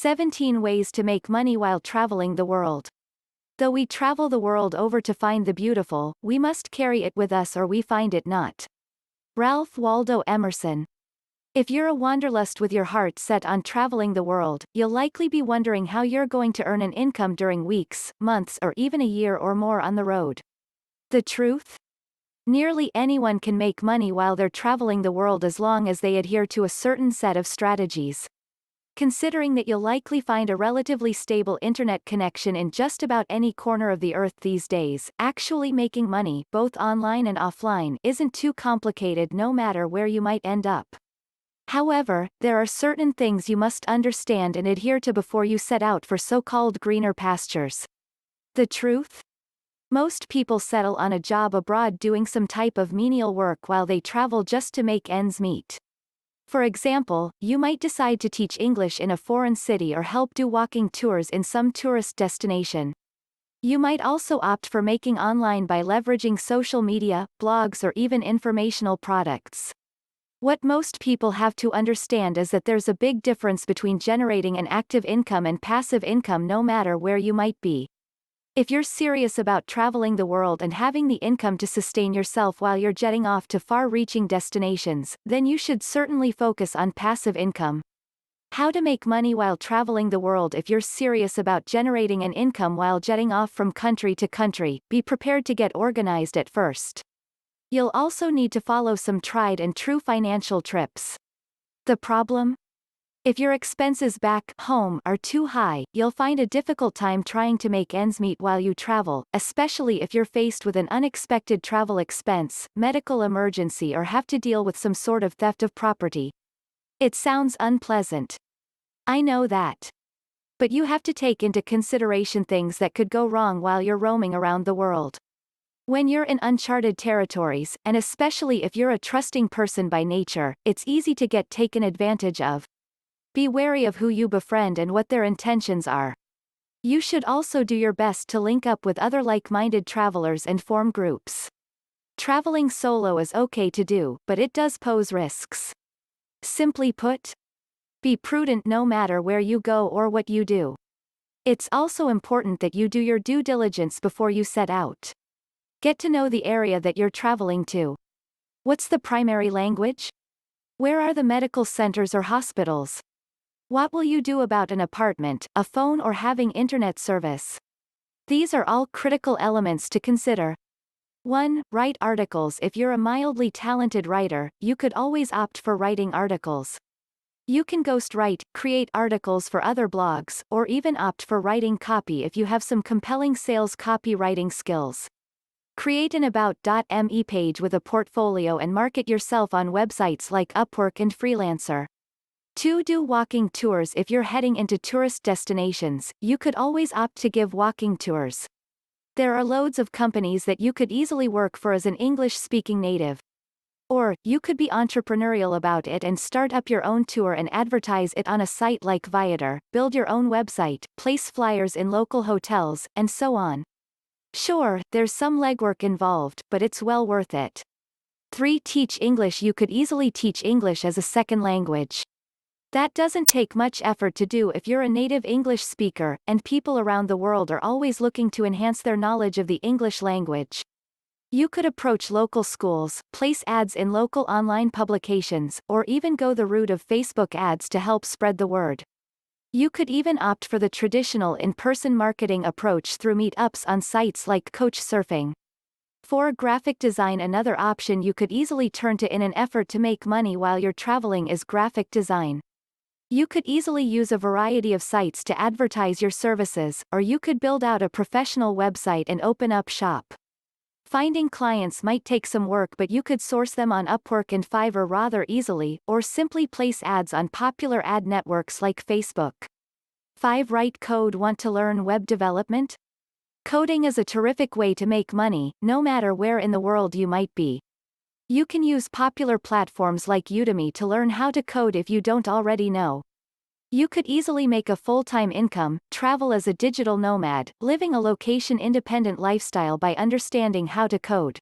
17 Ways to Make Money While Traveling the World. Though we travel the world over to find the beautiful, we must carry it with us or we find it not. Ralph Waldo Emerson. If you're a wanderlust with your heart set on traveling the world, you'll likely be wondering how you're going to earn an income during weeks, months, or even a year or more on the road. The truth? Nearly anyone can make money while they're traveling the world as long as they adhere to a certain set of strategies. Considering that you'll likely find a relatively stable internet connection in just about any corner of the earth these days, actually making money, both online and offline, isn't too complicated no matter where you might end up. However, there are certain things you must understand and adhere to before you set out for so-called greener pastures. The truth? Most people settle on a job abroad doing some type of menial work while they travel just to make ends meet. For example, you might decide to teach English in a foreign city or help do walking tours in some tourist destination. You might also opt for making online by leveraging social media, blogs, or even informational products. What most people have to understand is that there's a big difference between generating an active income and passive income no matter where you might be. If you're serious about traveling the world and having the income to sustain yourself while you're jetting off to far-reaching destinations, then you should certainly focus on passive income. How to make money while traveling the world. If you're serious about generating an income while jetting off from country to country, be prepared to get organized at first. You'll also need to follow some tried and true financial tips. The problem? If your expenses back home are too high, you'll find a difficult time trying to make ends meet while you travel, especially if you're faced with an unexpected travel expense, medical emergency, or have to deal with some sort of theft of property. It sounds unpleasant. I know that. But you have to take into consideration things that could go wrong while you're roaming around the world. When you're in uncharted territories, and especially if you're a trusting person by nature, it's easy to get taken advantage of. Be wary of who you befriend and what their intentions are. You should also do your best to link up with other like-minded travelers and form groups. Traveling solo is okay to do, but it does pose risks. Simply put, be prudent no matter where you go or what you do. It's also important that you do your due diligence before you set out. Get to know the area that you're traveling to. What's the primary language? Where are the medical centers or hospitals? What will you do about an apartment, a phone, or having internet service? These are all critical elements to consider. 1. Write articles. If you're a mildly talented writer, you could always opt for writing articles. You can ghostwrite, create articles for other blogs, or even opt for writing copy if you have some compelling sales copywriting skills. Create an about.me page with a portfolio and market yourself on websites like Upwork and Freelancer. 2. Do walking tours. If you're heading into tourist destinations, you could always opt to give walking tours. There are loads of companies that you could easily work for as an English-speaking native. Or, you could be entrepreneurial about it and start up your own tour and advertise it on a site like Viator, build your own website, place flyers in local hotels, and so on. Sure, there's some legwork involved, but it's well worth it. 3. Teach English. You could easily teach English as a second language. That doesn't take much effort to do if you're a native English speaker, and people around the world are always looking to enhance their knowledge of the English language. You could approach local schools, place ads in local online publications, or even go the route of Facebook ads to help spread the word. You could even opt for the traditional in-person marketing approach through meetups on sites like Couchsurfing. 4. Graphic design. Another option you could easily turn to in an effort to make money while you're traveling is graphic design. You could easily use a variety of sites to advertise your services, or you could build out a professional website and open up shop. Finding clients might take some work, but you could source them on Upwork and Fiverr rather easily, or simply place ads on popular ad networks like Facebook. 5. Write code. Want to learn web development? Coding is a terrific way to make money, no matter where in the world you might be. You can use popular platforms like Udemy to learn how to code if you don't already know. You could easily make a full-time income, travel as a digital nomad, living a location-independent lifestyle by understanding how to code.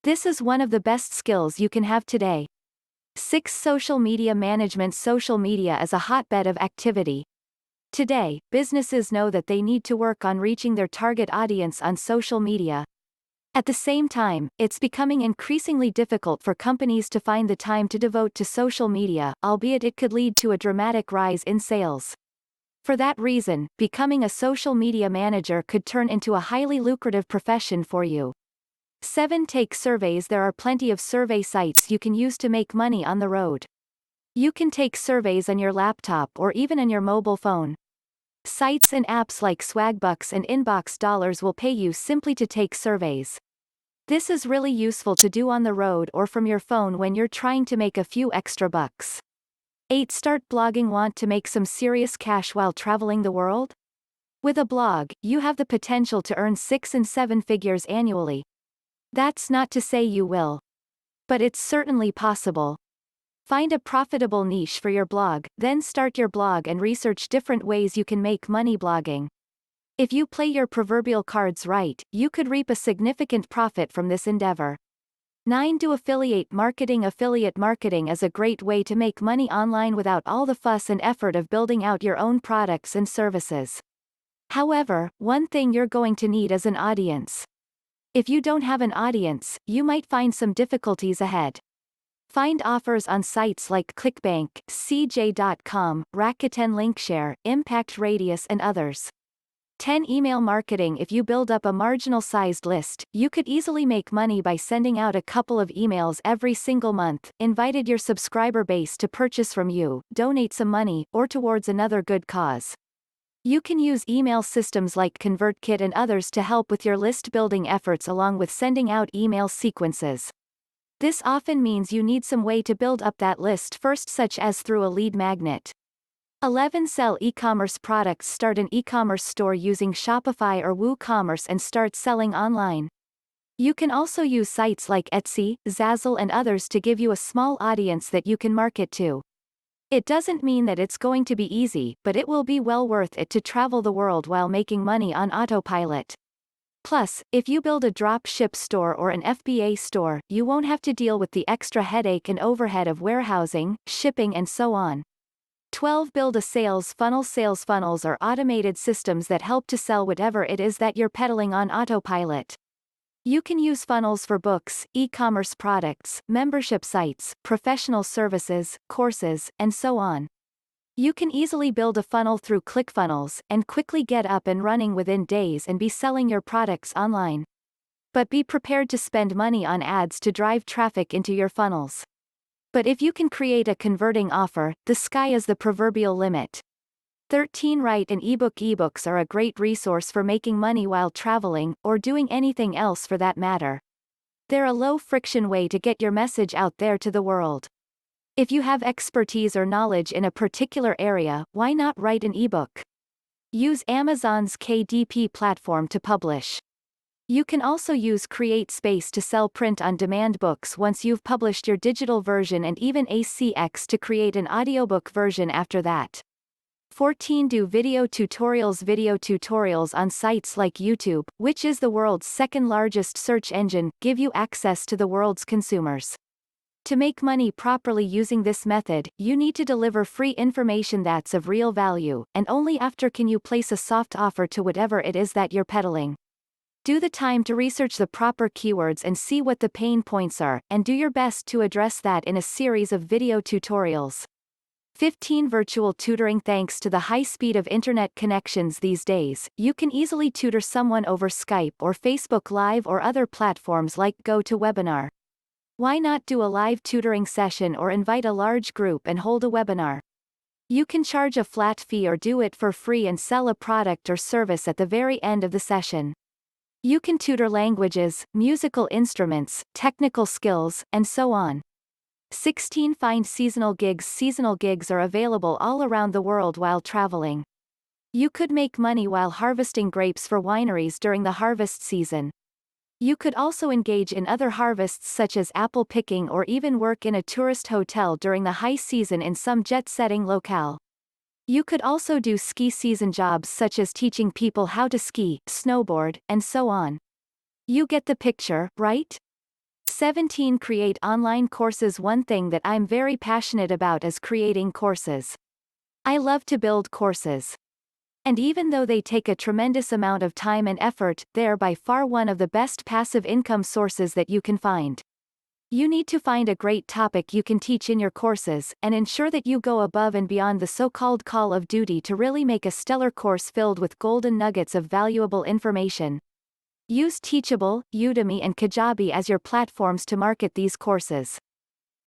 This is one of the best skills you can have today. 6. Social media management. Social media is a hotbed of activity. Today, businesses know that they need to work on reaching their target audience on social media. At the same time, it's becoming increasingly difficult for companies to find the time to devote to social media, albeit it could lead to a dramatic rise in sales. For that reason, becoming a social media manager could turn into a highly lucrative profession for you. 7. Take surveys. There are plenty of survey sites you can use to make money on the road. You can take surveys on your laptop or even on your mobile phone. Sites and apps like Swagbucks and Inbox Dollars will pay you simply to take surveys. This is really useful to do on the road or from your phone when you're trying to make a few extra bucks. 8. Start blogging. Want to make some serious cash while traveling the world? With a blog, you have the potential to earn 6 and 7 figures annually. That's not to say you will. But it's certainly possible. Find a profitable niche for your blog, then start your blog and research different ways you can make money blogging. If you play your proverbial cards right, you could reap a significant profit from this endeavor. 9. Do affiliate marketing. Affiliate marketing is a great way to make money online without all the fuss and effort of building out your own products and services. However, one thing you're going to need is an audience. If you don't have an audience, you might find some difficulties ahead. Find offers on sites like ClickBank, CJ.com, Rakuten Linkshare, Impact Radius and others. 10. Email marketing. If you build up a marginal-sized list, you could easily make money by sending out a couple of emails every single month, invited your subscriber base to purchase from you, donate some money, or towards another good cause. You can use email systems like ConvertKit and others to help with your list-building efforts along with sending out email sequences. This often means you need some way to build up that list first, such as through a lead magnet. 11. Sell e-commerce products. Start an e-commerce store using Shopify or WooCommerce and start selling online. You can also use sites like Etsy, Zazzle and others to give you a small audience that you can market to. It doesn't mean that it's going to be easy, but it will be well worth it to travel the world while making money on autopilot. Plus, if you build a drop ship store or an FBA store, you won't have to deal with the extra headache and overhead of warehousing, shipping and so on. 12. Build a sales funnel. Sales funnels are automated systems that help to sell whatever it is that you're peddling on autopilot. You can use funnels for books, e-commerce products, membership sites, professional services, courses, and so on. You can easily build a funnel through ClickFunnels, and quickly get up and running within days and be selling your products online. But be prepared to spend money on ads to drive traffic into your funnels. But if you can create a converting offer, the sky is the proverbial limit. 13. Write an ebook. Ebooks are a great resource for making money while traveling, or doing anything else for that matter. They're a low-friction way to get your message out there to the world. If you have expertise or knowledge in a particular area, why not write an ebook? Use Amazon's KDP platform to publish. You can also use CreateSpace to sell print-on-demand books once you've published your digital version, and even ACX to create an audiobook version after that. 14. Do video tutorials. Video tutorials on sites like YouTube, which is the world's second-largest search engine, give you access to the world's consumers. To make money properly using this method, you need to deliver free information that's of real value, and only after can you place a soft offer to whatever it is that you're peddling. Do the time to research the proper keywords and see what the pain points are, and do your best to address that in a series of video tutorials. 15. Virtual tutoring. Thanks to the high speed of internet connections these days, you can easily tutor someone over Skype or Facebook Live or other platforms like GoToWebinar. Why not do a live tutoring session or invite a large group and hold a webinar? You can charge a flat fee or do it for free and sell a product or service at the very end of the session. You can tutor languages, musical instruments, technical skills, and so on. 16. Find seasonal gigs. Seasonal gigs are available all around the world while traveling. You could make money while harvesting grapes for wineries during the harvest season. You could also engage in other harvests such as apple picking or even work in a tourist hotel during the high season in some jet-setting locale. You could also do ski season jobs such as teaching people how to ski, snowboard, and so on. You get the picture, right? 17. Create online courses. One thing that I'm very passionate about is creating courses. I love to build courses. And even though they take a tremendous amount of time and effort, they are by far one of the best passive income sources that you can find. You need to find a great topic you can teach in your courses, and ensure that you go above and beyond the so-called call of duty to really make a stellar course filled with golden nuggets of valuable information. Use Teachable, Udemy and Kajabi as your platforms to market these courses.